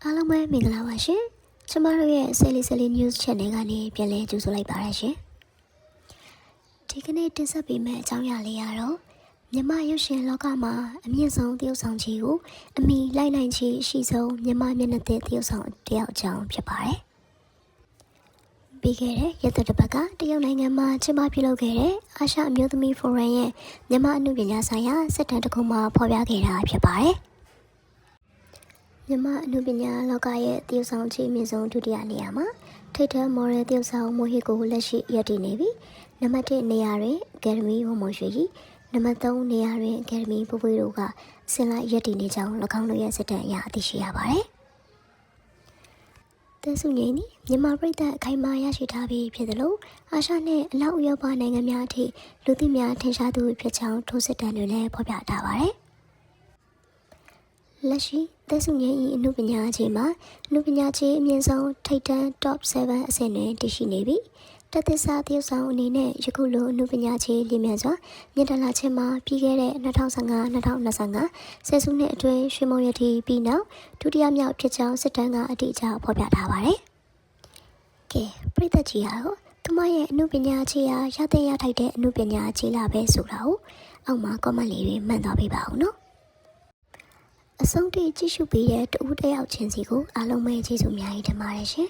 အားလုံးပဲမင်္ဂလာပါရှင်။ကျမတို့ရဲ့ဆယ်လီ news channel ကနေပြန်လည်ကြိုဆိုလိုက်ပါရရှင်။ဒီကနေ့တင်ဆက်ပေးမယ့်အကြောင်းအရာလေးကတော့မြန်မာရုပ်ရှင်လောကမှာအမြင့်ဆုံးသရုပ်ဆောင်ကြီးကိုအမိလိုက်နိုင်ချေရှိဆုံးမြန်မာမျက်နှာသစ်သရုပ်ဆောင်တယောက်အကြောင်းဖြစ်ပါတယ်။ပြီးခဲ့တဲ့ရက်သတ္တပတ်ကတရုတ်နိုင်ငံမှာကျင်းပပြုလုပ်ခဲ့တဲ့အာရှအမျိုးသမီးဖိုရမ်ရဲ့မြန်မာအမှုပညာဆိုင်ရာစစ်တမ်းတစ်ခုမှာဖော်ပြခဲ့တာဖြစ်ပါတယ်။မြန်မာအနုပညာလောကရဲ့တရုတ်ဆောင်ကြီးအမြင့်ဆုံးဒုတိယနေရာမှာထိပ်တန်းမော်ဒယ်တရုတ်ဆောင်မိုဟီကိုလက်ရှိရပ်တည်နေပြီးနံပါတ်1နေရာတွင်အကယ်ဒမီဝမွန်ရွှေကြီးနံပါတ်3နေရာတွင်အကယ်ဒမီပူပွေးတို့ကအစဉ်လိုက်ရပ်တည်နေကြောင်း၎င်းတို့ရဲ့စစ်တမ်းအရသိရှိရပါတယ်။တဲဆုငိမ့်မြန်မာပြည်သက်အခိုင်အမာရရှိထားပြီးဖြစ်သလိုအာရှနဲ့အနောက်ဥရောပနိုင်ငံများအထိလူသိများထင်ရှားသူဖြစ်ကြောင်းထိုစစ်တမ်းတွေလည်းဖော်ပြထားပါတယ်။လက်ရှိသက်စုငယ်ဤအနုပညာခြေမှာအနုပညာခြေအမြင့်ဆုံးထိပ်တန်း top 7အဆင့်တွင်တည်ရှိနေပြီးတသစ္စာသရုပ်ဆောင်အနေနဲ့ယခုလိုအနုပညာခြေလျင်မြန်စွာမြင့်တက်လာခြင်းမှာပြီးခဲ့တဲ့2015-2025ဆယ်စုနှစ်အတွင်းရွှေမုံရတီပြီးနောက်ဒုတိယမြောက်ဖြစ်ကြောင်းစစ်တမ်းကအတိအကျဖော်ပြထားပါတယ်။ကဲပြည်သက်ကြီးကတော့သူမရဲ့အနုပညာခြေရာရတဲ့ရထိုက်တဲ့အနုပညာခြေလာပဲဆိုတာကိုအောက်မှာ comment လေးတွေမှန်သွားပေးပါဦးနော်။အဆုံးထိကြည့်ရှုပေးတဲ့တဦးတယောက်ချင်းစီကိုအားလုံးပဲကျေးဇူးအများကြီးတင်ပါတယ်ရှင်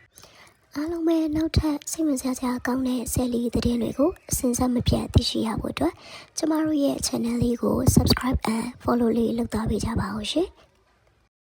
။အားလုံးပဲနောက်ထပ်စိတ်ဝင်စားစရာကောင်းတဲ့ဆယ်လီသတင်းတွေကိုအစဉ်ဆက်မပြတ်သိရှိရဖို့အတွက်ကျမတို့ရဲ့ channel လေးကို subscribe and follow လေးလုပ်သွားပေးကြပါဦးရှင်။